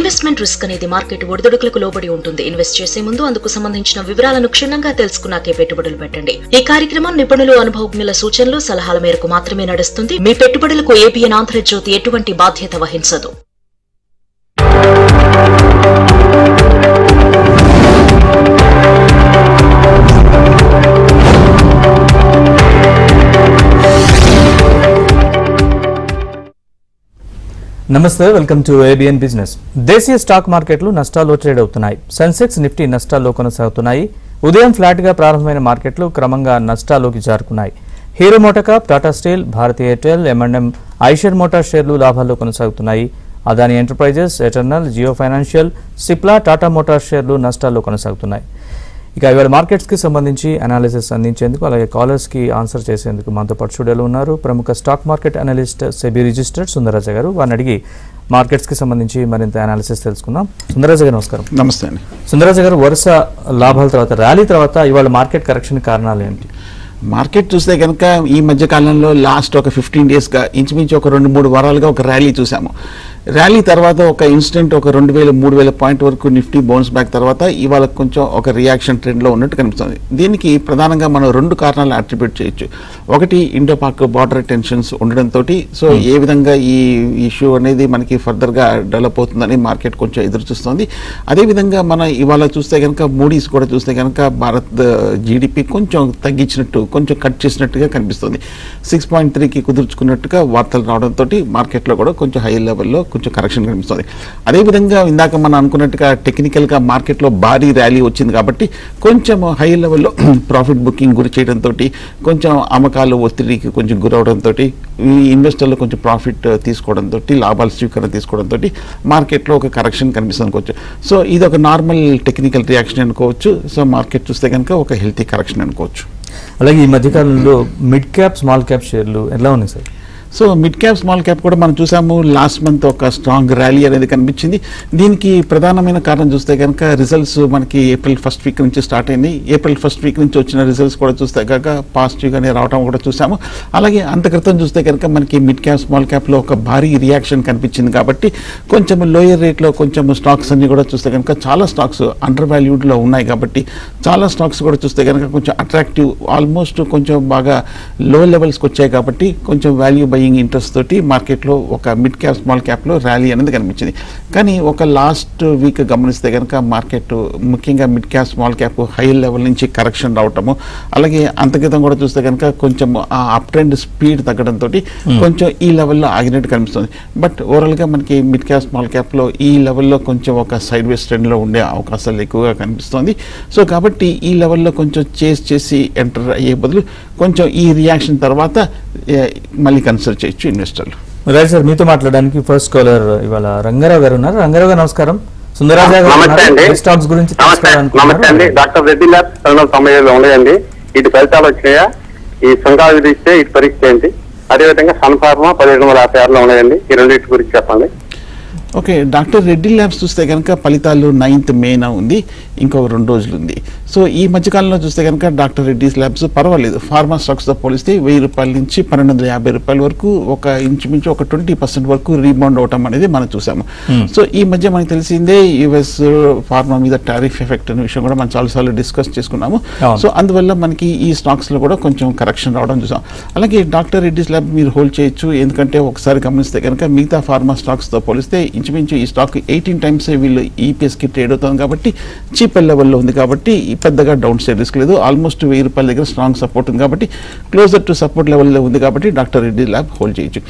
Investment risk అనేది market ఒడిదుడుకులకు లోబడి ఉంటుంది. ఇన్వెస్ట్ చేసే ముందు అందుకు సంబంధించిన వివరాలను క్షుణ్ణంగా తెలుసుకున్నాకే పెట్టుబడులు పెట్టండి. ఈ కార్యక్రమం నిపుణులు, అనుభవజ్ఞుల సూచనలు, సలహాల మేరకు మాత్రమే నడుస్తుంది. మీ పెట్టుబడులకు ఏబిఎన్ ఆంధ్రజ్యోతి ఎటువంటి బాధ్యత వహించదు. నమస్తే, వెల్కమ్ టు ఏబిఎన్ బిజినెస్. దేశీయ స్టాక్ మార్కెట్లు నష్టాల్లో ట్రేడ్ అవుతున్నాయి. సెన్సెక్స్, నిఫ్టీ నష్టాల్లో కొనసాగుతున్నాయి. ఉదయం ఫ్లాట్ గా ప్రారంభమైన మార్కెట్లు క్రమంగా నష్టాల్లోకి జారుకున్నాయి. Hero MotoCorp, Tata steel, Bharti Airtel, M&M, Eicher motor షేర్లు లాభాల్లో కొనసాగుతున్నాయి. Adani enterprises, eternal, Jio financial, Cipla, Tata motor షేర్లు నష్టాల్లో కొనసాగుతున్నాయి. ఇక ఇవాళ మార్కెట్స్ కి సంబంధించి అనాలిసిస్ అందించేందుకు, అలాగే కాలర్స్ కి ఆన్సర్ చేసేందుకు మనతో పాటు స్టూడియోలో ఉన్నారు ప్రముఖ stock market analyst, SEBI registered Sundararaja గారు. వారిని అడిగి మార్కెట్స్ కి సంబంధించి మరింత అనాలిసిస్ తెలుసుకుందాం. సుందరరాజ గారు నమస్కారం. నమస్తే అండి. సుందరరాజ గారు, వరుస లాభాల తర్వాత, ర్యాలీ తర్వాత ఇవాళ మార్కెట్ కరెక్షన్ కారణాలు ఏంటి? మార్కెట్ చూస్తే కనుక ఈ మధ్య కాలంలో లాస్ట్ ఒక 15 డేస్గా ఇంచుమించు ఒక 2-3 వారాలుగా ఒక ర్యాలీ చూసాము. ర్యాలీ తర్వాత ఒక ఇన్స్టెంట్ ఒక 2000-3000 పాయింట్ వరకు నిఫ్టీ బౌన్స్ బ్యాక్ తర్వాత ఇవాళ కొంచెం ఒక రియాక్షన్ ట్రెండ్లో ఉన్నట్టు కనిపిస్తుంది. దీనికి ప్రధానంగా మనం 2 కారణాలు అట్రిబ్యూట్ చేయొచ్చు. ఒకటి, ఇండో పాక్ బార్డర్ టెన్షన్స్ ఉండడంతో సో ఏ విధంగా ఈ ఇష్యూ అనేది మనకి ఫర్దర్గా డెవలప్ అవుతుందని మార్కెట్ కొంచెం ఎదురు చూస్తుంది. అదేవిధంగా మనం ఇవాళ చూస్తే కనుక మూడీస్ కూడా చూస్తే కనుక భారత్ జీడిపి కొంచెం తగ్గించినట్టు, కొంచెం కట్ చేసినట్టుగా కనిపిస్తుంది. 6.3కి కుదుర్చుకున్నట్టుగా వార్తలు రావడంతో మార్కెట్లో కూడా కొంచెం హై లెవెల్లో కొంచెం కరెక్షన్ కనిపిస్తుంది. అదేవిధంగా ఇందాక మనం అనుకున్నట్టుగా టెక్నికల్గా మార్కెట్లో భారీ ర్యాలీ వచ్చింది కాబట్టి కొంచెం హై లెవెల్లో ప్రాఫిట్ బుకింగ్ గురి చేయడంతో, కొంచెం అమ్మకాలు ఒత్తిడికి కొంచెం గురవడంతో, ఈ ఇన్వెస్టర్లు కొంచెం ప్రాఫిట్ తీసుకోవడంతో, లాభాల స్వీకరణ తీసుకోవడంతో మార్కెట్లో ఒక కరెక్షన్ కనిపిస్తుంది అనుకోవచ్చు. సో ఇది ఒక నార్మల్ టెక్నికల్ రియాక్షన్ అనుకోవచ్చు. సో మార్కెట్ చూస్తే కనుక ఒక హెల్తీ కరెక్షన్ అనుకోవచ్చు. అలాగే ఈ మధ్యకాలంలో మిడ్ క్యాప్, స్మాల్ క్యాప్ షేర్లు ఎలా ఉన్నాయి sir? So mid cap, small cap కూడా మనం చూసాము. లాస్ట్ మంత్ ఒక స్ట్రాంగ్ ర్యాలీ అనేది కనిపించింది. దీనికి ప్రధానమైన కారణం చూస్తే కనుక రిజల్ట్స్ మనకి ఏప్రిల్ 1st వీక్ నుంచి స్టార్ట్ అయింది. ఏప్రిల్ 1st వీక్ నుంచి వచ్చిన రిజల్ట్స్ కూడా చూస్తే కనుక పాజిటివ్గానే రావడం కూడా చూసాము. అలాగే అంత క్రితం చూస్తే కనుక మనకి మిడ్ క్యాప్, స్మాల్ క్యాప్లో ఒక భారీ రియాక్షన్ కనిపించింది కాబట్టి కొంచెం లోయర్ రేట్లో కొంచెం స్టాక్స్ అన్ని కూడా చూస్తే కనుక చాలా స్టాక్స్ అండర్ వాల్యూడ్లో ఉన్నాయి కాబట్టి చాలా స్టాక్స్ కూడా చూస్తే కనుక కొంచెం అట్రాక్టివ్, ఆల్మోస్ట్ కొంచెం బాగా లో లెవెల్స్కి వచ్చాయి కాబట్టి కొంచెం వాల్యూ బయింగ్ ఇంట్రెస్ట్ తోటి మార్కెట్లో ఒక మిడ్ క్యాప్, స్మాల్ క్యాప్లో ర్యాలీ అనేది కనిపించింది. కానీ ఒక లాస్ట్ వీక్ గమనిస్తే కనుక మార్కెట్ ముఖ్యంగా mid cap, small cap high level నుంచి కరెక్షన్ రావటము, అలాగే అంతక్రితం కూడా చూస్తే కనుక కొంచెం ఆ అప్ ట్రెండ్ స్పీడ్ తగ్గడంతో కొంచెం ఈ లెవెల్లో ఆగినట్టు కనిపిస్తుంది. బట్ ఓవరాల్గా మనకి మిడ్ క్యాప్, స్మాల్ క్యాప్లో ఈ లెవెల్లో కొంచెం ఒక సైడ్ వేస్ ట్రెండ్లో ఉండే అవకాశాలు ఎక్కువగా కనిపిస్తుంది. సో కాబట్టి ఈ లెవెల్లో కొంచెం చేసి ఎంటర్ అయ్యే బదులు కొంచెం ఈ రియాక్షన్ తర్వాత మళ్ళీ కన్సిడర్ చేయొచ్చు ఇన్వెస్టర్లు. రైట్ సార్, మీతో మాట్లాడడానికి ఫస్ట్ కాలర్ ఇవాళ రంగారావు గారు ఉన్నారు. రంగారావు గారు నమస్కారం. సుందరరాజ గారు స్టాక్స్ గురించి నమస్తే. డాక్టర్ రెడ్డి ల్యాబ్స్ 297 ఉన్నాయండి. ఇటు ఫలితాలు వచ్చినాయా, ఈ సుంకాలు విధిస్తే ఇటు పరీక్ష ఏంటి, అదేవిధంగా సన్ ఫార్మా 1756 ఉన్నాయండి. ఈ రెండింటి గురించి చెప్పండి. ఓకే, డాక్టర్ రెడ్డి ల్యాబ్స్ చూస్తే కనుక ఫలితాలు 9th మేన ఉంది, ఇంకొక 2 రోజులు ఉంది. సో ఈ మధ్యకాలంలో చూస్తే కనుక డాక్టర్ రెడ్డిస్ ల్యాబ్స్ పర్వాలేదు. ఫార్మా స్టాక్స్తో పోలిస్తే 1000 రూపాయల నుంచి 1250 రూపాయల వరకు ఒక ఇంచుమించు ఒక 20% వరకు రీబౌండ్ అవటం అనేది మనం చూసాము. సో ఈ మధ్య మనకు తెలిసిందే యుఎస్ ఫార్మా మీద టారిఫ్ ఎఫెక్ట్ అనే విషయం కూడా మనం చాలాసార్లు డిస్కస్ చేసుకున్నాము. సో అందువల్ల మనకి ఈ స్టాక్స్లో కూడా కొంచెం కరెక్షన్ రావడం చూసాం. అలాగే డాక్టర్ రెడ్డిస్ ల్యాబ్ మీరు హోల్డ్ చేయొచ్చు, ఎందుకంటే ఒకసారి గమనిస్తే కనుక మిగతా ఫార్మా స్టాక్స్తో పోలిస్తే ఇంచుమించు ఈ స్టాక్ 18 times వీళ్ళు ఈపీఎస్కి ట్రేడ్ అవుతుంది కాబట్టి చీప్ లెవెల్లో ఉంది కాబట్టి పెద్దగా డౌన్ సైడ్ రిస్క్ లేదు. ఆల్మోస్ట్ 1000 రూపాయల దగ్గర స్ట్రాంగ్ సపోర్ట్ ఉంది కాబట్టి క్లోజర్ టు సపోర్ట్ లెవెల్లో ఉంది కాబట్టి డాక్టర్ రెడ్డి ల్యాబ్ హోల్డ్ చేయొచ్చు.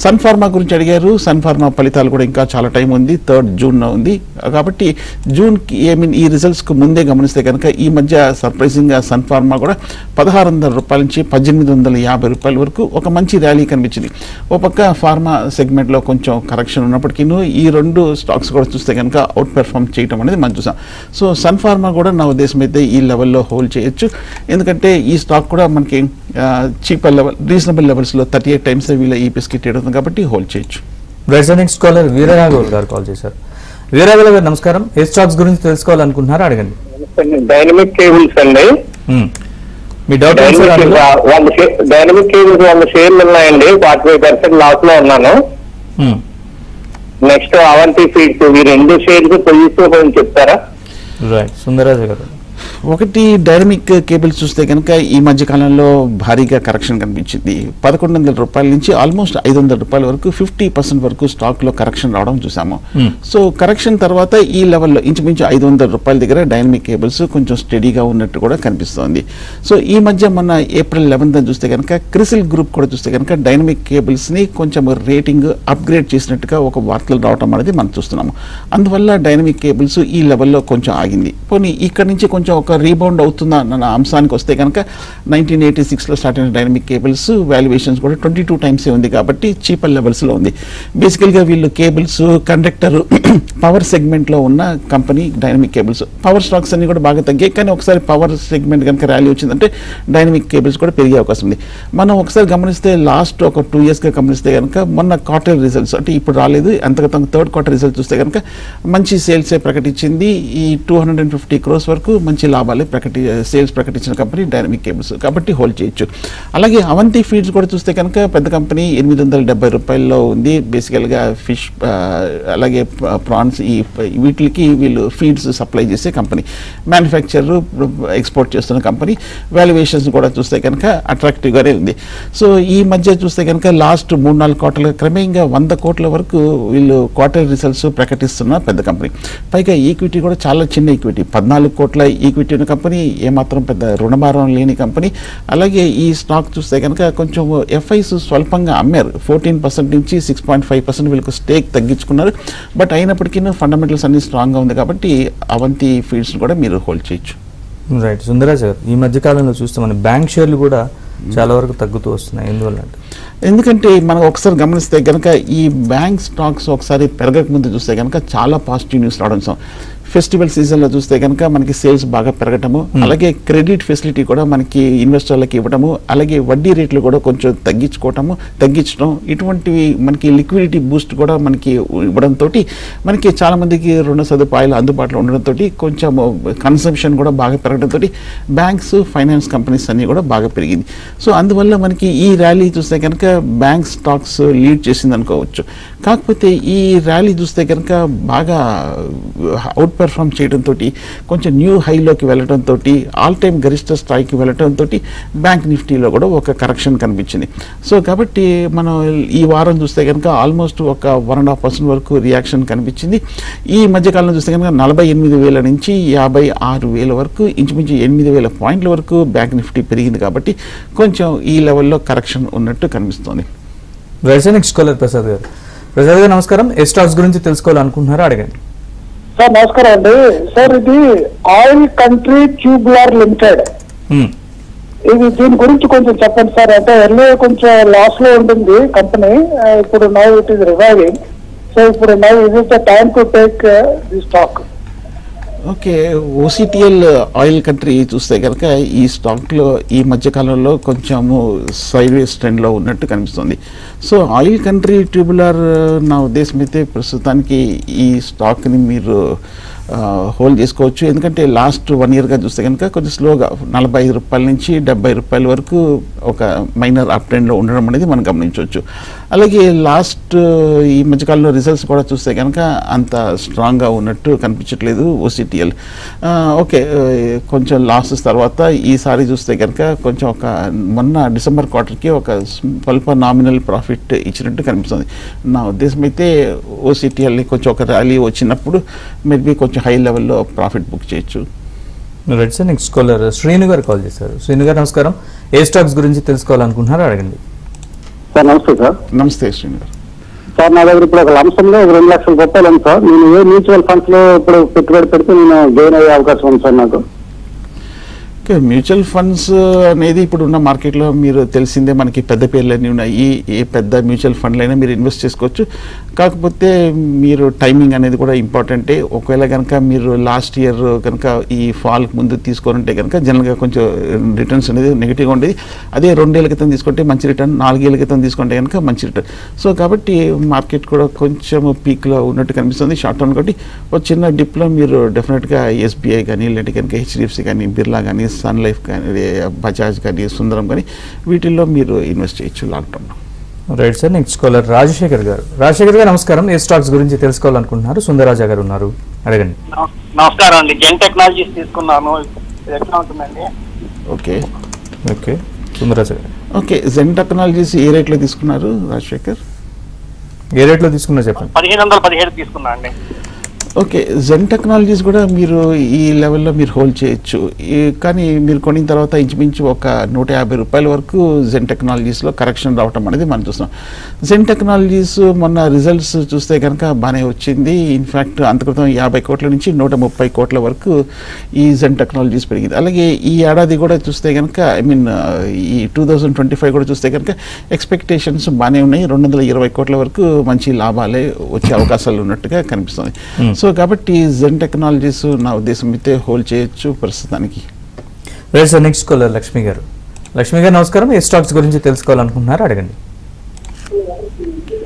సన్ ఫార్మా గురించి అడిగారు. సన్ ఫార్మా ఫలితాలు కూడా ఇంకా చాలా టైం ఉంది, 3rd June ఉంది కాబట్టి జూన్కి ఈ రిజల్ట్స్కు ముందే గమనిస్తే కనుక ఈ మధ్య సర్ప్రైజింగ్గా సన్ ఫార్మా కూడా 1600 రూపాయల నుంచి 1850 రూపాయల వరకు ఒక మంచి ర్యాలీ కనిపించింది. ఓ పక్క ఫార్మా సెగ్మెంట్లో కొంచెం కరెక్షన్ ఉన్నప్పటికీ ఈ 2 స్టాక్స్ కూడా చూస్తే కనుక అవుట్ పెర్ఫార్మ్ చేయడం అనేది మనం చూసాం. సో సన్ ఫార్మా కూడా నా ఉద్దేశం అయితే ఈ లెవెల్లో హోల్డ్ చేయొచ్చు, ఎందుకంటే ఈ స్టాక్ కూడా మనకి చీపర్ లెవెల్, రీజనబుల్ లెవెల్స్లో 38 times వీళ్ళ ఈపీఎస్కి ట్రేడ్ అవుతుంది కాబట్టి హోల్డ్ చేయొచ్చు. నెక్స్ట్ కాలర్ వీరరాఘవ్ గారు కాల్ చేశారు. వీరరాఘవ్ గారు నమస్కారం. ఏ స్టాక్స్ గురించి తెలుసుకోవాలనుకుంటున్నారా అడగండి. డైనమిక్ కేబుల్స్ అండి. మీ డౌట్ డైనమిక్ కేబుల్స్ 100 షేర్లు ఉన్నాయండి. 45% లాస్ లో ఉన్నాను. నెక్స్ట్ అవంతి ఫీడ్స్, ఈ రెండు షేర్స్ పొజిషన్ కొంచెం చెప్తారా? రైట్, సుందరరాజు గారు. ఒకటి డైనమిక్ కేబుల్స్ చూస్తే కనుక ఈ మధ్య కాలంలో భారీగా కరెక్షన్ కనిపించింది. 1100 రూపాయల నుంచి ఆల్మోస్ట్ 500 రూపాయల వరకు 50% వరకు స్టాక్ లో కరెక్షన్ రావడం చూసాము. సో కరెక్షన్ తర్వాత ఈ లెవెల్లో ఇంచుమించు 500 రూపాయల దగ్గర డైనమిక్ కేబుల్స్ కొంచెం స్టడీగా ఉన్నట్టు కూడా కనిపిస్తోంది. సో ఈ మధ్య మొన్న April 11th చూస్తే కనుక క్రిసిల్ గ్రూప్ కూడా చూస్తే కనుక డైనమిక్ కేబుల్స్ ని కొంచెం రేటింగ్ అప్గ్రేడ్ చేసినట్టుగా ఒక వార్తలు రావడం అనేది మనం చూస్తున్నాము. అందువల్ల డైనమిక్ కేబుల్స్ ఈ లెవెల్లో కొంచెం ఆగింది. పోనీ ఇక్కడ నుంచి కొంచెం ఒక రీబౌండ్ అవుతుందా అన్న అంశానికి వస్తే కనుక 1986లో స్టార్ట్ అయిన డైనమిక్ కేబుల్స్ వాల్యుయేషన్స్ కూడా 22 times ఉంది కాబట్టి చీపర్ లెవెల్స్లో ఉంది. బేసికల్గా వీళ్ళు కేబుల్స్ కండక్టర్ పవర్ సెగ్మెంట్లో ఉన్న company dynamic cables. Power stocks అన్ని కూడా బాగా తగ్గాయి, కానీ ఒకసారి పవర్ సెగ్మెంట్ కనుక ర్యాలీ వచ్చిందంటే డైనమిక్ కేబుల్స్ కూడా పెరిగే అవకాశం ఉంది. మనం ఒకసారి గమనిస్తే లాస్ట్ ఒక 2 yearsగా గమనిస్తే కనుక మొన్న క్వార్టర్ రిజల్ట్స్ అంటే ఇప్పుడు రాలేదు, అంతగతంగా థర్డ్ క్వార్టర్ రిజల్ట్స్ చూస్తే కనుక మంచి సేల్సే ప్రకటించింది. ఈ 250 crores వరకు మంచి లాభాలే సేల్స్ ప్రకటించిన కంపెనీ డైనమిక్ కేబుల్స్, కాబట్టి హోల్డ్ చేయొచ్చు. అలాగే అవంతి ఫీడ్స్ కూడా చూస్తే కనుక పెద్ద కంపెనీ 870 రూపాయల్లో ఉంది. బేసికల్గా ఫిష్ అలాగే ప్రాన్స్ వీటికి వీళ్ళు ఫీడ్స్ సప్లై చేసే కంపెనీ, మ్యానుఫ్యాక్చర్ ఎక్స్పోర్ట్ చేస్తున్న కంపెనీ. వాల్యుయేషన్స్ కూడా చూస్తే కనుక అట్రాక్టివ్గానే ఉంది. సో ఈ మధ్య చూస్తే కనుక లాస్ట్ 3-4 quarters క్రమేణంగా 100 కోట్ల వరకు వీళ్ళు క్వార్టర్ రిజల్ట్స్ ప్రకటిస్తున్న పెద్ద కంపెనీ. పైగా ఈక్విటీ కూడా చాలా చిన్న ఈక్విటీ, 14 కోట్ల ఈక్విటీ ఉన్న కంపెనీ, ఏమాత్రం పెద్ద రుణభారం లేని కంపెనీ. అలాగే ఈ స్టాక్ చూస్తే కనుక కొంచెం ఎఫ్ఐస్ స్వల్పంగా అమ్మారు, 14% నుంచి 6.5% వీళ్ళకి స్టేక్ తగ్గించుకున్నారు. బట్ అయినప్పటికీ ఫండమెంటల్స్ అన్ని స్ట్రాంగ్గా ఉంది కాబట్టి అవంతి ఫీడ్స్ కూడా మీరు హోల్డ్ చేయొచ్చు. రైట్, సుందరరాజ్ గారు, ఈ మధ్య కాలంలో చూస్తే మన బ్యాంక్ షేర్లు కూడా చాలా వరకు తగ్గుతూ వస్తున్నాయి, ఎందువల్ల అంటే? ఎందుకంటే మనం ఒకసారి గమనిస్తే కనుక ఈ బ్యాంక్ స్టాక్స్ ఒకసారి పెరగక ముందు చూస్తే కనుక చాలా పాజిటివ్ న్యూస్ రావడం. ఫెస్టివల్ సీజన్లో చూస్తే కనుక మనకి సేల్స్ బాగా పెరగటము, అలాగే క్రెడిట్ ఫెసిలిటీ కూడా మనకి ఇన్వెస్టర్లకు ఇవ్వడము, అలాగే వడ్డీ రేట్లు కూడా కొంచెం తగ్గించడం, ఇటువంటివి మనకి లిక్విడిటీ బూస్ట్ కూడా మనకి ఇవ్వడంతో మనకి చాలా మందికి రుణ సదుపాయాలు అందుబాటులో ఉండడంతో కొంచెం కన్సంప్షన్ కూడా బాగా పెరగడంతో బ్యాంక్స్ ఫైనాన్స్ కంపెనీస్ అన్నీ కూడా బాగా పెరిగింది. సో అందువల్ల మనకి ఈ ర్యాలీ చూస్తే కనుక బ్యాంక్ స్టాక్స్ లీడ్ చేసింది అనుకోవచ్చు. కాకపోతే ఈ ర్యాలీ చూస్తే కనుక బాగా అవుట్ పెర్ఫార్మ్ చేయడంతో కొంచెం న్యూ హైలోకి వెళ్ళడంతో ఆల్ టైమ్ గరిష్ట స్థాయికి వెళ్ళడంతో బ్యాంక్ నిఫ్టీలో కూడా ఒక కరెక్షన్ కనిపించింది. సో కాబట్టి మనం ఈ వారం చూస్తే కనుక ఆల్మోస్ట్ ఒక 1.5% వరకు రియాక్షన్ కనిపించింది. ఈ మధ్యకాలంలో చూస్తే కనుక 48,000 నుంచి 56,000 వరకు ఇంచుమించు 8,000 పాయింట్ల వరకు బ్యాంక్ నిఫ్టీ పెరిగింది కాబట్టి కొంచెం ఈ లెవెల్లో కరెక్షన్ ఉన్నట్టు కనిపిస్తోంది. నెక్స్ట్ కాలర్ ప్రసాద్ గారు. ప్రసాద్ గారు నమస్కారం, ఏ స్టాక్స్ గురించి తెలుసుకోవాలనుకుంటున్నారో అడగండి. సార్ నమస్కారం అండి. సార్ ఇది ఆయిల్ కంట్రీ ట్యూబులర్ లిమిటెడ్, ఇది దీని గురించి కొంచెం చెప్పండి సార్. అంటే ఎర్లీ కొంచెం లాస్ లో ఉంటుంది కంపెనీ, ఇప్పుడు now it is reviving. So ఇప్పుడు now is it the time to take the stock. Okay, OCTL oil country చూస్తే కనుక ఈ స్టాక్లో ఈ మధ్యకాలంలో కొంచెము సైడ్వేస్ ట్రెండ్లో ఉన్నట్టు కనిపిస్తుంది. సో ఆయిల్ కంట్రీ ట్యూబులర్ నా ఉద్దేశం అయితే ప్రస్తుతానికి ఈ స్టాక్ని మీరు హోల్డ్ చేసుకోవచ్చు. ఎందుకంటే లాస్ట్ 1 yearగా చూస్తే కనుక కొంచెం స్లోగా 45 రూపాయల నుంచి 70 రూపాయల వరకు ఒక మైనర్ అప్ ట్రెండ్లో ఉండడం అనేది మనం గమనించవచ్చు. అలాగే లాస్ట్ ఈ మధ్యకాలంలో రిజల్ట్స్ కూడా చూస్తే కనుక అంత స్ట్రాంగ్గా ఉన్నట్టు కనిపించట్లేదు ఓసిటిఎల్. ఓకే, కొంచెం లాసెస్ తర్వాత ఈసారి చూస్తే కనుక కొంచెం ఒక మొన్న డిసెంబర్ క్వార్టర్కి ఒక స్వల్ప నామినల్ ప్రాఫిట్ ఇచ్చినట్టు కనిపిస్తుంది. నా ఉద్దేశం అయితే ఓసిటిఎల్ని కొంచెం ఒక ర్యాలీ వచ్చినప్పుడు మేబీ కొంచెం హై లెవెల్లో ప్రాఫిట్ బుక్ చేయొచ్చు. Right sir, next caller Srinu గారు కాల్ చేశారు. శ్రీను గారు నమస్కారం, ఏ స్టాక్స్ గురించి తెలుసుకోవాలనుకుంటున్నారో అడగండి. సార్ నమస్తే సార్. నమస్తే శ్రీను గారు. సార్ నా దగ్గర ఇప్పుడు ఒక లంసంలో 2 లక్షల రూపాయలు ఉంది సార్. నేను ఏ మ్యూచువల్ ఫండ్స్ లో ఇప్పుడు పెట్టుబడి పెడితే నేను గెయిన్ అయ్యే అవకాశం ఉంది సార్ నాకు? ఓకే, మ్యూచువల్ ఫండ్స్ అనేది ఇప్పుడు ఉన్న మార్కెట్లో మీరు తెలిసిందే, మనకి పెద్ద పేర్లన్నీ ఉన్నాయి. ఏ పెద్ద మ్యూచువల్ ఫండ్లైనా మీరు ఇన్వెస్ట్ చేసుకోవచ్చు. కాకపోతే మీరు టైమింగ్ అనేది కూడా ఇంపార్టెంటే. ఒకవేళ కనుక మీరు లాస్ట్ ఇయర్ కనుక ఈ ఫాల్కి ముందు తీసుకోనంటే కనుక జనరల్గా కొంచెం రిటర్న్స్ అనేది నెగిటివ్గా ఉండేది. అదే 2 ఏళ్ల క్రితం తీసుకుంటే మంచి రిటర్న్, 4 ఏళ్ల క్రితం తీసుకుంటే కనుక మంచి రిటర్న్. సో కాబట్టి మార్కెట్ కూడా కొంచెం పీక్లో ఉన్నట్టు కనిపిస్తుంది షార్ట్ టర్మ్. కాబట్టి ఒక చిన్న డిప్లో మీరు డెఫినెట్గా ఎస్బీఐ కానీ, లేదంటే కనుక హెచ్డిఎఫ్సి కానీ, బిర్లా కానీ, సన్ లైఫ్ కానీ, బజాజ్ కానీ, సుందరం కానీ వీటిల్లో మీరు ఇన్వెస్ట్ చేయొచ్చు లాంగ్ టర్మ్లో. Right sir. Next caller Rajasekhar గారు. రాజశేఖర్ గారు నమస్కారం. ఏ స్టాక్స్ గురించి తెలుసుకోవాలనుకుంటున్నారు? సుందరరాజా గారు ఉన్నారు, అడగండి. నమస్కారం అండి. జెన్ టెక్నాలజీస్ తీసుకున్నాను, ఎట్లా ఉంటుందండి? ఓకే ఓకే సుందరరాజా గారు. ఓకే, జెన్ టెక్నాలజీస్ ఏ రేట్లో తీసుకున్నారు రాజశేఖర్? ఏ రేట్లో తీసుకున్నా చెప్పండి. 1517 తీసుకున్నా అండి. ఓకే, జెన్ టెక్నాలజీస్ కూడా మీరు ఈ లెవెల్లో మీరు హోల్డ్ చేయొచ్చు. కానీ మీరు కొనిన తర్వాత ఇంచుమించు ఒక 150 రూపాయల వరకు జెన్ టెక్నాలజీస్లో కరెక్షన్ రావటం అనేది మనం చూస్తాం. జెన్ టెక్నాలజీస్ మొన్న రిజల్ట్స్ చూస్తే కనుక బాగానే వచ్చింది. ఇన్ఫ్యాక్ట్ అంతక్రితం 50 కోట్ల నుంచి 130 కోట్ల వరకు ఈ జెన్ టెక్నాలజీస్ పెరిగింది. అలాగే ఈ ఏడాది కూడా చూస్తే కనుక ఈ 2025 కూడా చూస్తే కనుక ఎక్స్పెక్టేషన్స్ బాగానే ఉన్నాయి. 220 కోట్ల వరకు మంచి లాభాలే వచ్చే అవకాశాలు ఉన్నట్టుగా కనిపిస్తుంది. సో కాబట్టి జెన్ టెక్నాలజీస్ నా ఉద్దేశం అయితే హోల్డ్ చేయొచ్చు ప్రస్తుతానికి. Right sir. Next caller Lakshmi గారు. లక్ష్మి గారు నమస్కారం. ఏ స్టాక్స్ గురించి తెలుసుకోవాలనుకుంటున్నారు? అడగండి.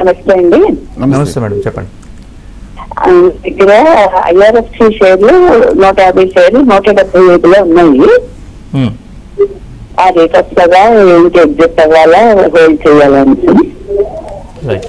నమస్తే అండి. నమస్తే మేడం, చెప్పండి. దగ్గర IRFC షేర్లు 150 షేర్లు 175లో ఉన్నాయి. ఆ రేట్ వస్తుందా, ఏంటి ఎగ్జిట్ అవ్వాలా, హోల్డ్ చేయాలని? రైట్.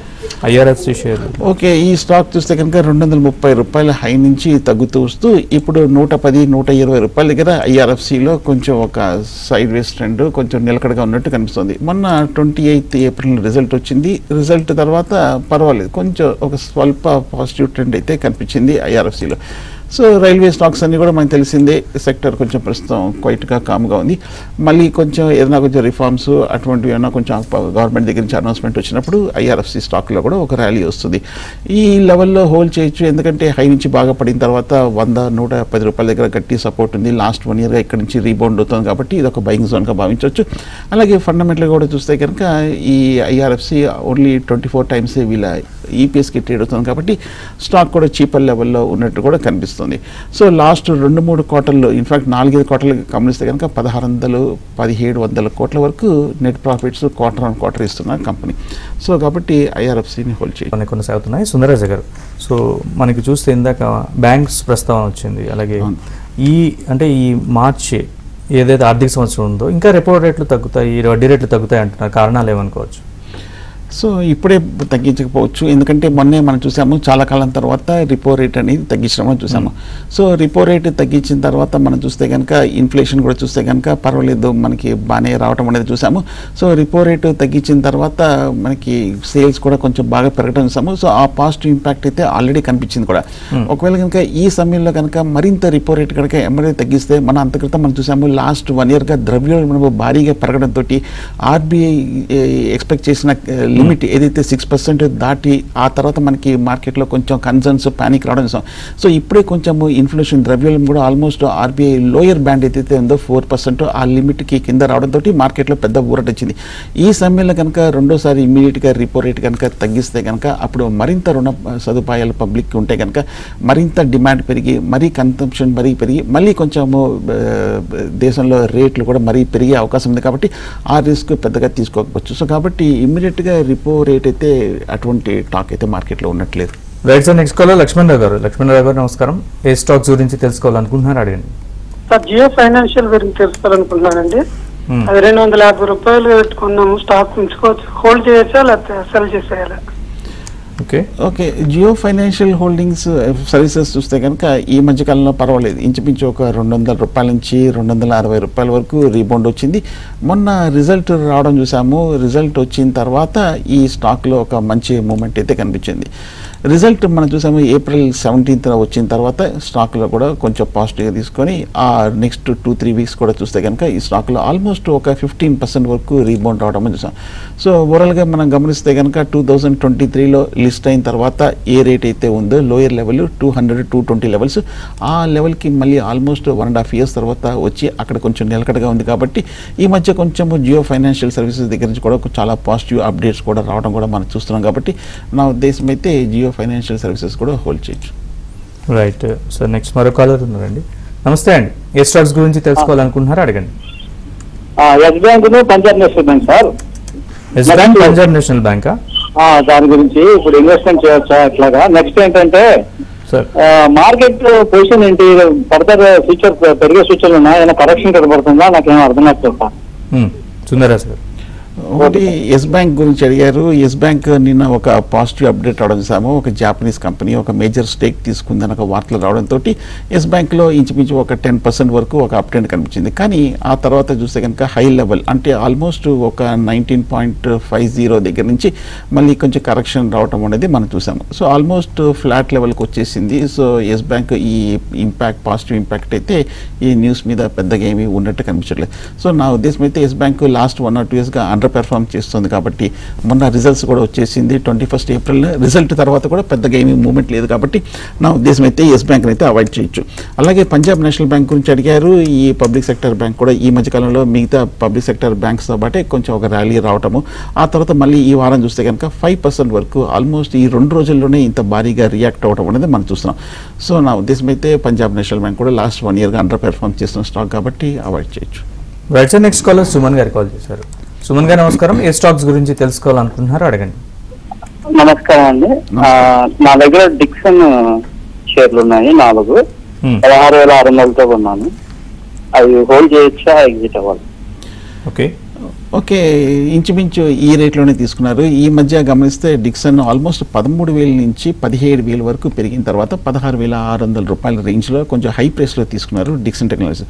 IRFC share. ఓకే, ఈ స్టాక్ చూస్తే కనుక 230 రూపాయల హై నుంచి తగ్గుతూ వస్తూ ఇప్పుడు 110, 120 రూపాయల దగ్గర IRFCలో కొంచెం ఒక సైడ్ వేస్ ట్రెండ్ కొంచెం నిలకడగా ఉన్నట్టు కనిపిస్తుంది. మొన్న 28 ఏప్రిల్ రిజల్ట్ వచ్చింది. రిజల్ట్ తర్వాత పర్వాలేదు, కొంచెం ఒక స్వల్ప పాజిటివ్ ట్రెండ్ అయితే కనిపించింది IRFCలో. సో రైల్వే స్టాక్స్ అన్నీ కూడా మనకు తెలిసిందే, సెక్టర్ కొంచెం ప్రస్తుతం క్వైట్గా కామ్గా ఉంది. మళ్ళీ కొంచెం ఏదైనా కొంచెం రిఫార్మ్స్ అటువంటివి ఏమైనా కొంచెం గవర్నమెంట్ దగ్గర నుంచి అనౌన్స్మెంట్ వచ్చినప్పుడు IRFC స్టాక్లో కూడా ఒక ర్యాలీ వస్తుంది. ఈ లెవెల్లో హోల్డ్ చేయొచ్చు, ఎందుకంటే హై నుంచి బాగా పడిన తర్వాత 100, 110 రూపాయల దగ్గర గట్టి సపోర్ట్ ఉంది. లాస్ట్ 1 ఇయర్గా ఇక్కడ నుంచి రీబౌండ్ అవుతుంది కాబట్టి ఇది ఒక బయింగ్ జోన్గా భావించవచ్చు. అలాగే ఫండమెంటల్గా కూడా చూస్తే కనుక ఈ IRFC ఓన్లీ 24 టైమ్స్ వీళ్ళ EPSకి ట్రేడ్ అవుతుంది కాబట్టి స్టాక్ కూడా చీపర్ లెవెల్లో ఉన్నట్టు కూడా కనిపిస్తుంది. సో లాస్ట్ 2-3 క్వార్టర్లు, ఇన్ఫాక్ట్ 4-5 క్వార్టర్లు గమనిస్తే కనుక 1600-1700 కోట్ల వరకు net profits quarter on quarter ఇస్తున్న కంపెనీ. సో కాబట్టి IRFCని హోల్డ్ చేయాలి. కొనసాగుతున్నాయి. సుందరరాజ గారు, సో మనకి చూస్తే ఇందాక బ్యాంక్స్ ప్రస్తావన వచ్చింది. అలాగే ఈ మార్చి ఏదైతే ఆర్థిక సంవత్సరం ఉందో ఇంకా రెపో రేట్లు తగ్గుతాయి, వడ్డీ రేట్లు తగ్గుతాయి అంటున్నారు. కారణాలు ఏమనుకోవచ్చు? సో ఇప్పుడే తగ్గించకపోవచ్చు, ఎందుకంటే మొన్నే మనం చూసాము చాలా కాలం తర్వాత రిపో రేట్ అనేది తగ్గించడం చూసాము. సో రిపో రేట్ తగ్గించిన తర్వాత మనం చూస్తే కనుక ఇన్ఫ్లేషన్ కూడా చూస్తే కనుక పర్వాలేదు, మనకి బాగానే రావడం అనేది చూసాము. సో రిపో రేట్ తగ్గించిన తర్వాత మనకి సేల్స్ కూడా కొంచెం బాగా పెరగడం చూసాము. సో ఆ పాజిటివ్ ఇంపాక్ట్ అయితే ఆల్రెడీ కనిపించింది కూడా. ఒకవేళ కనుక ఈ సమయంలో కనుక మరింత రిపో రేట్ కనుక ఎమ్మడే తగ్గిస్తే, మన అంతక్రితం మనం చూసాము లాస్ట్ 1 ఇయర్గా ద్రవ్యోల్బణం భారీగా పెరగడంతో RBI ఎక్స్పెక్ట్ చేసిన లిమిట్ ఏదైతే 6% దాటి ఆ తర్వాత మనకి మార్కెట్లో కొంచెం కన్సర్న్స్ ప్యానిక్ రావడం చూసాం. సో ఇప్పుడే కొంచెము ఇన్ఫ్లేషన్ ద్రవ్యోల్బణం కూడా ఆల్మోస్ట్ RBI లోయర్ బ్యాండ్ ఏదైతే ఉందో 4% ఆ లిమిట్కి కింద రావడంతో మార్కెట్లో పెద్ద ఊరట వచ్చింది. ఈ సమయంలో కనుక రెండోసారి ఇమ్మీడియట్గా రిపో రేట్ కనుక తగ్గిస్తే కనుక అప్పుడు మరింత రుణ సదుపాయాలు పబ్లిక్కి ఉంటే కనుక మరింత డిమాండ్ పెరిగి మరీ కన్సంప్షన్ మరీ పెరిగి మళ్ళీ కొంచెము దేశంలో రేట్లు కూడా మరీ పెరిగే అవకాశం ఉంది. కాబట్టి ఆ రిస్క్ పెద్దగా తీసుకోకపోవచ్చు. సో కాబట్టి ఇమ్మీడియట్గా రిపో రేట్ అయితే అటువంటి టాక్ అయితే మార్కెట్లో ఉన్నట్లేదు. Right sir. Next caller Lakshmanarao గారు. లక్ష్మణరావు గారు నమస్కారం. ఏ స్టాక్స్ గురించి తెలుసుకోవాలనుకుంటున్నారు? అడగండి. సార్ జియో ఫైనాన్షియల్ గురించి తెలుసుకోవాలనుకుంటున్నానండి. అది 250 రూపాయలు పెట్టుకున్నాము, స్టాక్ ఉంచుకోవచ్చు, హోల్డ్ చేయొచ్చా లేకపోతే సెల్ చేసేయాలా? Okay, Jio financial holdings services చూస్తే కనుక ఈ మధ్యకాలంలో పర్వాలేదు, ఇంచుమించు ఒక 200 రూపాయల నుంచి 260 రూపాయల వరకు రీబౌండ్ వచ్చింది. మొన్న రిజల్ట్ రావడం చూసాము. రిజల్ట్ వచ్చిన తర్వాత ఈ స్టాక్లో ఒక మంచి మూమెంట్ అయితే కనిపించింది. రిజల్ట్ మనం చూసాము ఏప్రిల్ 17th వచ్చిన తర్వాత స్టాక్లో కూడా కొంచెం పాజిటివ్గా తీసుకొని ఆ నెక్స్ట్ 2-3 వీక్స్ కూడా చూస్తే కనుక ఈ స్టాక్లో ఆల్మోస్ట్ ఒక 15% వరకు రీబౌండ్ రావడం చూసాం. సో ఓవరాల్గా మనం గమనిస్తే కనుక 2023లో లిస్ట్ అయిన తర్వాత ఏ రేట్ అయితే ఉందో లోయర్ లెవెల్ 200-220 లెవెల్స్, ఆ లెవెల్కి మళ్ళీ ఆల్మోస్ట్ 1.5 years తర్వాత వచ్చి అక్కడ కొంచెం నిలకడగా ఉంది. కాబట్టి ఈ మధ్య కొంచెం జియో ఫైనాన్షియల్ సర్వీసెస్ దగ్గర నుంచి కూడా చాలా పాజిటివ్ అప్డేట్స్ కూడా రావడం కూడా మనం చూస్తున్నాం. కాబట్టి నా ఉద్దేశం అయితే జియో ఫైనాన్షియల్ సర్వీసెస్ కూడా హోల్డ్ చేయొచ్చు. Right sir. నెక్స్ట్ మరో కాలర్ ఉన్నారండి. నమస్తే అండి. ఏ స్టాక్స్ గురించి తెలుసుకోవాలనుకుంటున్నారా? అడగండి. Yes bank Punjab national bank sir. Yes bank Punjab national బ్యాంకా? దాని గురించి ఇప్పుడు ఇన్వెస్ట్మెంట్ చేయొచ్చా ఎట్లాగా? నెక్స్ట్ ఏంటంటే మార్కెట్ పొజిషన్ ఏంటి, ఫర్దర్ ఫ్యూచర్ పెరిగే సూచనలు ఉన్నాయి, ఏమైనా కరెక్షన్ కనబడుతుందా? నాకేమో అర్థం అవుతుంది. సుందరరాజ్ గారు. ఒకటి ఎస్ బ్యాంక్ గురించి అడిగారు. ఎస్ బ్యాంక్ నిన్న ఒక పాజిటివ్ అప్డేట్ రావడం చూసాము. ఒక జాపనీస్ కంపెనీ ఒక మేజర్ స్టేక్ తీసుకుందని ఒక వార్తలు రావడంతో ఎస్ బ్యాంక్లో ఇంచుమించు ఒక 10% వరకు ఒక అప్డేట్ కనిపించింది. కానీ ఆ తర్వాత చూస్తే కనుక హై లెవెల్ అంటే ఆల్మోస్ట్ ఒక 19.50 దగ్గర నుంచి మళ్ళీ కొంచెం కరెక్షన్ రావడం అనేది మనం చూసాము. సో ఆల్మోస్ట్ ఫ్లాట్ లెవెల్కి వచ్చేసింది. సో ఎస్ బ్యాంక్ ఈ ఇంపాక్ట్ పాజిటివ్ ఇంపాక్ట్ అయితే ఈ న్యూస్ మీద పెద్దగా ఏమీ ఉన్నట్టు కనిపించట్లేదు. సో నా ఉద్దేశం అయితే ఎస్ బ్యాంక్ లాస్ట్ 1 or 2 yearsగా అండర్ పెర్ఫార్మ్ చేస్తుంది కాబట్టి మొన్న రిజల్ట్స్ కూడా వచ్చేసింది 21st April రిజల్ట్ తర్వాత కూడా పెద్దగా ఏమీ మూవ్మెంట్ లేదు కాబట్టి నా ఉద్దేశం అయితే ఎస్ బ్యాంక్ అయితే అవాయిడ్ చేయొచ్చు. అలాగే పంజాబ్ నేషనల్ బ్యాంక్ గురించి అడిగారు. ఈ పబ్లిక్ సెక్టర్ బ్యాంక్ కూడా ఈ మధ్యకాలంలో మిగతా పబ్లిక్ సెక్టర్ బ్యాంక్స్తో పాటే కొంచెం ఒక ర్యాలీ రావటము, ఆ తర్వాత మళ్ళీ ఈ వారం చూస్తే కనుక 5% వరకు ఆల్మోస్ట్ ఈ 2 రోజుల్లోనే ఇంత భారీగా రియాక్ట్ అవ్వడం అనేది మనం చూస్తున్నాం. సో నా ఉద్దేశం అయితే పంజాబ్ నేషనల్ బ్యాంక్ కూడా లాస్ట్ 1 yearగా అండర్ పెర్ఫార్మ్ చేస్తున్న స్టాక్ కాబట్టి అవాయిడ్ చేయొచ్చు. Right sir, next caller Suman గారు కాల్ చేశారు. సుమన్ గారు నమస్కారం. ఏ స్టాక్స్ గురించి తెలుసుకోవాలనుకుంటున్నారు అడగండి. నమస్కారం అండి. నా దగ్గర డిక్సన్ షేర్లు ఉన్నాయి 4, 16,600తో కొన్నాను. అవి హోల్డ్ చేయొచ్చా, ఎగ్జిట్ అవ్వాలి? ఓకే, ఇంచుమించు ఈ రేట్లోనే తీసుకున్నారు. ఈ మధ్య గమనిస్తే డిక్సన్ ఆల్మోస్ట్ 13,000 నుంచి 17,000 వరకు పెరిగిన తర్వాత 16,600 రూపాయల రేంజ్లో కొంచెం హై ప్రైస్లో తీసుకున్నారు డిక్సన్ టెక్నాలజీస్.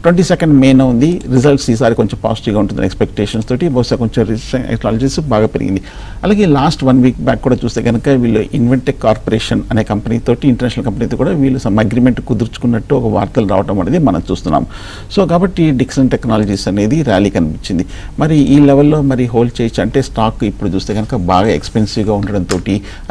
22nd May ఉంది. రిజల్ట్స్ ఈసారి కొంచెం పాజిటివ్గా ఉంటుందని ఎక్స్పెక్టేషన్స్ తోటి బహుశా కొంచెం టెక్నాలజీస్ బాగా పెరిగింది. అలాగే లాస్ట్ 1 week బ్యాక్ కూడా చూస్తే కనుక వీళ్ళు ఇన్వెంటెక్ కార్పొరేషన్ అనే కంపెనీ తోటి ఇంటర్నేషనల్ కంపెనీతో కూడా వీళ్ళు సమ్ అగ్రిమెంట్ కుదుర్చుకున్నట్టు ఒక వార్తలు రావడం అనేది మనం చూస్తున్నాం. సో కాబట్టి డిక్సన్ టెక్నాలజీస్ అనేది ర్యాలీ కనిపించింది. మరి ఈ లెవెల్లో మరి హోల్డ్ చేయొచ్చు అంటే స్టాక్ ఇప్పుడు చూస్తే కనుక బాగా ఎక్స్పెన్సివ్గా ఉండడంతో,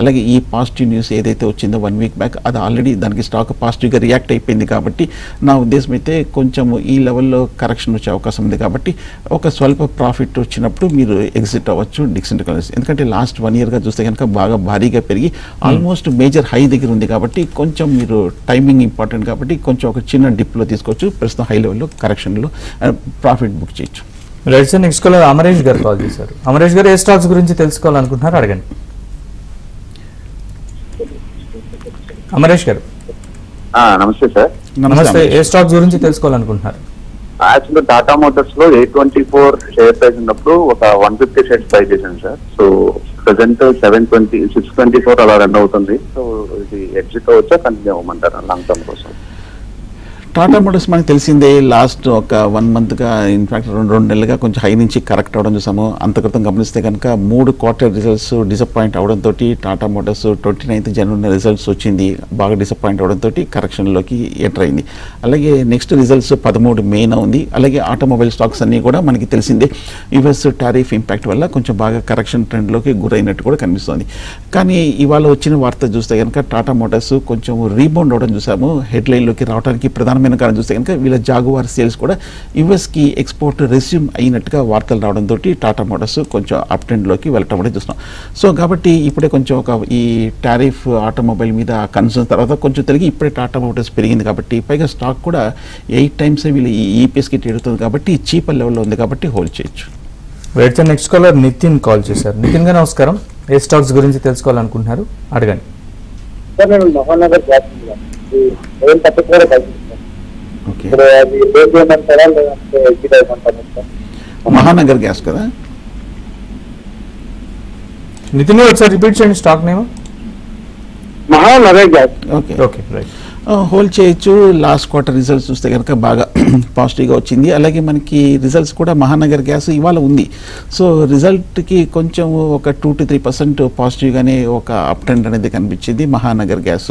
అలాగే ఈ పాజిటివ్ న్యూస్ ఏదైతే వచ్చిందో 1 week బ్యాక్ అది ఆల్రెడీ దానికి స్టాక్ పాజిటివ్గా రియాక్ట్ అయిపోయింది కాబట్టి నా ఉద్దేశం అయితే కొంచెం ఈ లెవెల్లో కరెక్షన్ వచ్చే అవకాశం ఉంది కాబట్టి ఒక స్వల్ప ప్రాఫిట్ వచ్చినప్పుడు మీరు ఎగ్జిట్ అవ్వచ్చు డిక్సన్ టెక్నాలజీస్. ఎందుకంటే లాస్ట్ 1 yearగా చూస్తే కనుక బాగా భారీగా పెరిగి ఆల్మోస్ట్ మేజర్ హై దగ్గర ఉంది కాబట్టి కొంచెం మీరు టైమింగ్ ఇంపార్టెంట్ కాబట్టి కొంచెం ఒక చిన్న డిప్లో తీసుకోవచ్చు. ప్రస్తుతం హై లెవెల్లో కరెక్షన్లో ప్రాఫిట్ బుక్ చేయొచ్చు. Right sir, next caller Amaresh గారు కాల్ చేశారు. అమరేష్ గారు ఏ స్టాక్స్ గురించి తెలుసుకోవాలనుకుంటున్నారు అడగండి. అమరేష్ గారు నమస్తే సార్. నమస్తే, ఏ స్టాక్స్ గురించి తెలుసుకోవాలనుకుంటున్నారు? యాక్చువల్లీ టాటా మోటార్స్ లో 824 షేర్ ప్రైస్ ఉన్నప్పుడు ఒక 150 షేర్స్ బై చేశాను సార్. సో ప్రెసెంట్ 624 అలా రన్ అవుతుంది. సో ఇది ఎగ్జిట్ అవ్వచ్చా, కంటిన్యూ అవ్వమంటారా లాంగ్ టర్మ్ కోసం? టాటా మోటార్స్ మనకు తెలిసిందే లాస్ట్ ఒక 1 monthగా ఇన్ఫాక్ట్ 2 నెలలుగా కొంచెం హై నుంచి కరెక్ట్ అవ్వడం చూసాము. అంత క్రితం గమనిస్తే కనుక 3 quarter రిజల్ట్స్ డిసప్పాయింట్ అవడంతో Tata Motors 29th January results వచ్చింది, బాగా డిసప్పాయింట్ అవడంతో కరెక్షన్లోకి ఎంటర్ అయింది. అలాగే నెక్స్ట్ రిజల్ట్స్ 13 May ఉంది. అలాగే ఆటోమొబైల్ స్టాక్స్ అన్నీ కూడా మనకి తెలిసిందే యుఎస్ టారిఫ్ ఇంపాక్ట్ వల్ల కొంచెం బాగా కరెక్షన్ ట్రెండ్లోకి గురైనట్టు కూడా కనిపిస్తుంది. కానీ ఇవాళ వచ్చిన వార్త చూస్తే కనుక టాటా మోటార్స్ కొంచెం రీబౌండ్ అవడం చూసాము. హెడ్లైన్లోకి రావడానికి ప్రధానమైన కారణం చూస్తే కనుక వీళ్ళ జాగువార్ సేల్స్ కూడా యుఎస్కి ఎక్స్పోర్ట్ రెస్యూమ్ అయినట్టుగా వార్తలు రావడంతో టాటా మోటార్స్ కొంచెం అప్ ట్రెండ్లోకి వెళ్ళటం అనేది చూస్తున్నాం. సో కాబట్టి ఇప్పుడే కొంచెం ఒక ఈ టారిఫ్ ఆటోమొబైల్ మీద కన్సర్న్ తర్వాత కొంచెం తిరిగి ఇప్పుడే టాటా మోటార్స్ పెరిగింది కాబట్టి పైగా స్టాక్ కూడా 8 times వీళ్ళు ఈ ఈపీఎస్కి ట్రేడ్ కాబట్టి చీపర్ లెవెల్లో ఉంది కాబట్టి హోల్డ్ చేయొచ్చు. Right sir, next caller Nitin call చేశారు. నితిన్ గారు నమస్కారం. ఏ స్టాక్స్ గురించి తెలుసుకోవాలనుకుంటున్నారు అడగండి. మహానగర్ గ్యాస్ కదా నితిన్ గారు ఒకసారి రిపీట్ చేయండి stock name. Mahanagar gas. Okay right, hold చేయొచ్చు. లాస్ట్ క్వార్టర్ రిజల్ట్స్ చూస్తే కనుక బాగా పాజిటివ్గా వచ్చింది. అలాగే మనకి రిజల్ట్స్ కూడా మహానగర్ గ్యాస్ ఇవాళ ఉంది. సో రిజల్ట్కి కొంచెం ఒక 2 to 3% పాజిటివ్గానే ఒక అప్ ట్రెండ్ అనేది కనిపించింది మహానగర్ గ్యాస్.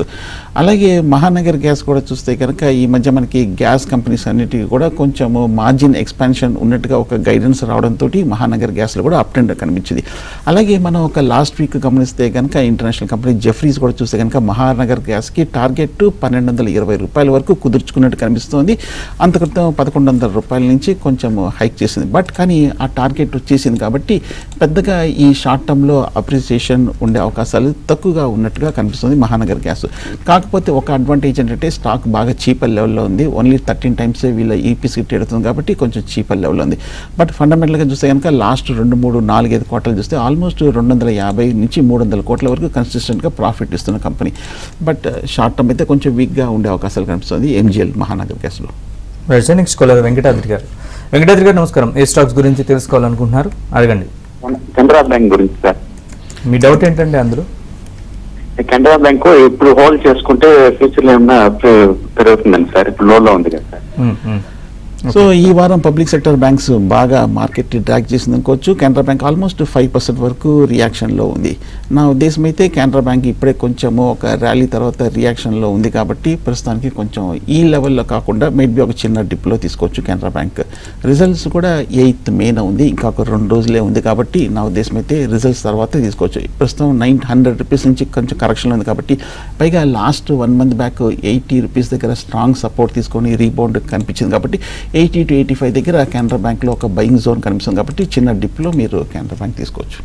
అలాగే మహానగర్ గ్యాస్ కూడా చూస్తే కనుక ఈ మధ్య మనకి గ్యాస్ కంపెనీస్ అన్నిటికీ కూడా కొంచెం మార్జిన్ ఎక్స్పాన్షన్ ఉన్నట్టుగా ఒక గైడెన్స్ రావడంతో మహానగర్ గ్యాస్లో కూడా అప్ ట్రెండ్ కనిపించింది. అలాగే మనం ఒక లాస్ట్ వీక్ గమనిస్తే కనుక ఇంటర్నేషనల్ కంపెనీ జెఫ్రీస్ కూడా చూస్తే కనుక మహానగర్ గ్యాస్కి టార్గెట్ 1220 రూపాయల వరకు కుదుర్చుకున్నట్టు కనిపిస్తుంది. అంత క్రితం 1100 రూపాయల నుంచి కొంచెం హైక్ చేసింది. బట్ కానీ ఆ టార్గెట్ వచ్చేసింది కాబట్టి పెద్దగా ఈ షార్ట్ టర్మ్లో అప్రిసియేషన్ ఉండే అవకాశాలు తక్కువగా ఉన్నట్టుగా కనిపిస్తుంది మహానగర్ గ్యాస్. కాకపోతే ఒక అడ్వాంటేజ్ ఏంటంటే స్టాక్ బాగా చీపర్ లెవెల్లో ఉంది. ఓన్లీ 13 times వీళ్ళ ఈపీసీ ట్రేడ్ అవుతుంది కాబట్టి కొంచెం చీపర్ లెవెల్లో ఉంది. బట్ ఫండమెంటల్గా చూస్తే కనుక లాస్ట్ 2, 3, 4, 5 quarters చూస్తే ఆల్మోస్ట్ 250 నుంచి 300 కోట్ల వరకు కన్సిస్టెంట్గా ప్రాఫిట్ ఇస్తున్న కంపెనీ. బట్ షార్ట్ టర్మ్ అయితే కొంచెం వీక్గా ఉండే అవకాశాలు కనిపిస్తుంది ఎంజిఎల్ మహానగర్ గ్యాస్లో. నెక్స్ట్ కాలర్ వెంకటాద్రి గారు. వెంకటాద్రి గారు నమస్కారం. ఏ స్టాక్స్ గురించి తెలుసుకోవాలనుకుంటున్నారు అడగండి. కెనరా బ్యాంక్ గురించి సార్. మీ డౌట్ ఏంటండి అందులో? కెనరా బ్యాంక్ ఇప్పుడు హోల్డ్ చేసుకుంటే ఫ్యూచర్ లో ఏమన్నా పెరుగుతుందండి సార్, ఇప్పుడు లోలో ఉంది కదా సార్. సో ఈ వారం పబ్లిక్ సెక్టర్ బ్యాంక్స్ బాగా మార్కెట్ డ్రాక్ చేసింది అనుకోవచ్చు. కెనరా బ్యాంక్ ఆల్మోస్ట్ 5% వరకు రియాక్షన్లో ఉంది. నా ఉద్దేశం అయితే కెనరా బ్యాంక్ ఇప్పుడే కొంచెము ఒక ర్యాలీ తర్వాత రియాక్షన్లో ఉంది కాబట్టి ప్రస్తుతానికి కొంచెం ఈ లెవెల్లో కాకుండా మేబీ ఒక చిన్న డిప్లో తీసుకోవచ్చు కెనరా బ్యాంక్. రిజల్ట్స్ కూడా 8th May ఉంది, ఇంకా ఒక 2 రోజులే ఉంది కాబట్టి నా ఉద్దేశం అయితే రిజల్ట్స్ తర్వాత తీసుకోవచ్చు. ప్రస్తుతం 900 రూపీస్ నుంచి కొంచెం కరెక్షన్లో ఉంది కాబట్టి, పైగా లాస్ట్ 1 month బ్యాక్ 80 రూపీస్ దగ్గర స్ట్రాంగ్ సపోర్ట్ తీసుకొని రీబౌండ్ కనిపించింది కాబట్టి 80 to 85 దగ్గర కెనరా బ్యాంక్లో ఒక బయింగ్ జోన్ కనిపిస్తుంది కాబట్టి చిన్న డిప్లో మీరు కెనరా బ్యాంక్ తీసుకోవచ్చు.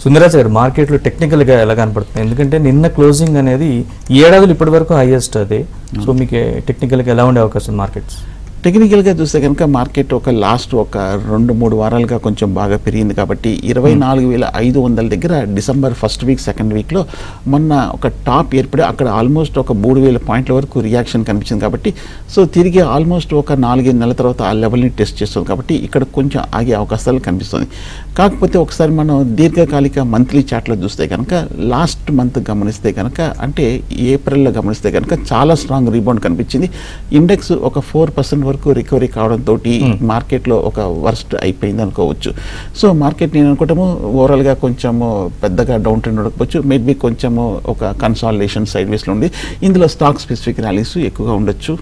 సుందరాజ్ గారు, మార్కెట్లో టెక్నికల్గా ఎలా కనపడుతుంది? ఎందుకంటే నిన్న క్లోజింగ్ అనేది ఈ ఏడాదిలో ఇప్పటి వరకు హైయెస్ట్ అదే. సో మీకు టెక్నికల్గా ఎలా ఉండే అవకాశం మార్కెట్స్? టెక్నికల్గా చూస్తే కనుక మార్కెట్ ఒక లాస్ట్ ఒక 2-3 వారాలుగా కొంచెం బాగా పెరిగింది కాబట్టి 24,500 దగ్గర December 1st week 2nd weekలో మొన్న ఒక టాప్ ఏర్పడి అక్కడ ఆల్మోస్ట్ ఒక 3,000 పాయింట్ల వరకు రియాక్షన్ కనిపించింది కాబట్టి, సో తిరిగి ఆల్మోస్ట్ ఒక 4-5 నెలల తర్వాత ఆ లెవెల్ని టెస్ట్ చేస్తుంది కాబట్టి ఇక్కడ కొంచెం ఆగే అవకాశాలు కనిపిస్తుంది. కాకపోతే ఒకసారి మనం దీర్ఘకాలిక మంత్లీ చార్ట్లో చూస్తే కనుక లాస్ట్ మంత్ గమనిస్తే కనుక, అంటే ఏప్రిల్లో గమనిస్తే కనుక చాలా స్ట్రాంగ్ రీబౌండ్ కనిపించింది. ఇండెక్స్ ఒక 4% వరకు రికవరీ కావడంతో మార్కెట్లో ఒక వర్స్ట్ అయిపోయింది అనుకోవచ్చు. సో మార్కెట్ నేను అనుకోవటము ఓవరాల్గా కొంచెము పెద్దగా డౌన్ ట్రెండ్ ఉండకపోవచ్చు, మేబీ కొంచెము ఒక కన్సాలిడేషన్ సైడ్ వేస్లో ఉంది. ఇందులో స్టాక్ స్పెసిఫిక్ ర్యాలీస్ ఎక్కువగా ఉండొచ్చు.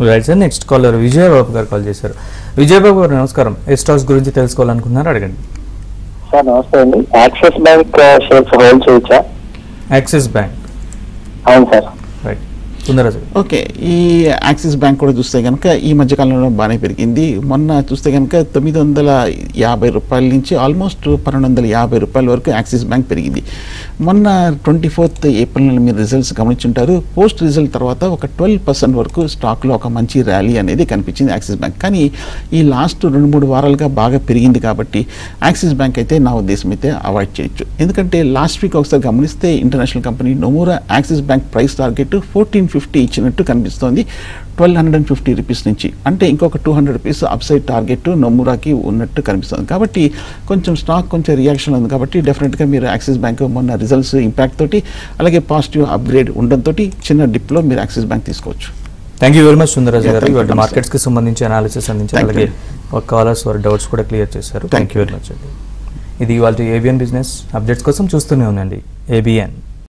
Right sir, next caller Vijayababu గారు కాల్ చేశారు. విజయబాబు గారు నమస్కారం. ఏ స్టాక్స్ గురించి తెలుసుకోవాలనుకున్నారు, అడగండి. సార్ నమస్తే అండి. యాక్సిస్ బ్యాంక్ షేర్స్ హోల్డ్ చేయొచ్చా? Axis bank? అవును సార్. రైట్, సుందరరాజు. ఓకే, ఈ యాక్సిస్ బ్యాంక్ కూడా చూస్తే కనుక ఈ మధ్యకాలంలో బాగానే పెరిగింది. మొన్న చూస్తే కనుక 950 రూపాయల నుంచి ఆల్మోస్ట్ 1250 రూపాయల వరకు యాక్సిస్ బ్యాంక్ పెరిగింది. మొన్న 24th April మీరు రిజల్ట్స్ గమనించుంటారు. పోస్ట్ రిజల్ట్ తర్వాత ఒక 12% వరకు స్టాక్లో ఒక మంచి ర్యాలీ అనేది కనిపించింది యాక్సిస్ బ్యాంక్. కానీ ఈ లాస్ట్ 2-3 వారాలుగా బాగా పెరిగింది కాబట్టి యాక్సిస్ బ్యాంక్ అయితే నా ఉద్దేశం అయితే అవాయిడ్ చేయొచ్చు. ఎందుకంటే లాస్ట్ వీక్ ఒకసారి గమనిస్తే international company నొమూరా axis bank price target 1450 ఇచ్చినట్టు కనిపిస్తోంది 1250 రూపీస్ నుంచి. అంటే ఇంకొక 200 రూపీస్ అప్సైడ్ టార్గెట్ నొమూరాకి ఉన్నట్టు కనిపిస్తుంది. కాబట్టి కొంచెం స్టాక్ కొంచెం రియాక్షన్ ఉంది కాబట్టి డెఫినెట్గా మీరు యాక్సిస్ బ్యాంక్ మొన్న రిజల్ట్స్ ఇంపాక్ట్ తోటి అలాగే పాజిటివ్ అప్గ్రేడ్ ఉండడంతో చిన్న డిప్లో మీరు యాక్సిస్ బ్యాంక్ తీసుకోవచ్చు. Thank you very much Sundara Raju గారు. ఇవాళ మార్కెట్స్కి సంబంధించి అనాలిసిస్ అందించారు, అలాగే ఒక కాలర్స్ వారి డౌట్స్ కూడా క్లియర్ చేశారు. థ్యాంక్ యూ వెరీ మచ్ అండి. ఇది ఇవాళ ఏబిఎన్ బిజినెస్ అప్డేట్స్ కోసం చూస్తూనే ఉండండి ఏబిఎన్.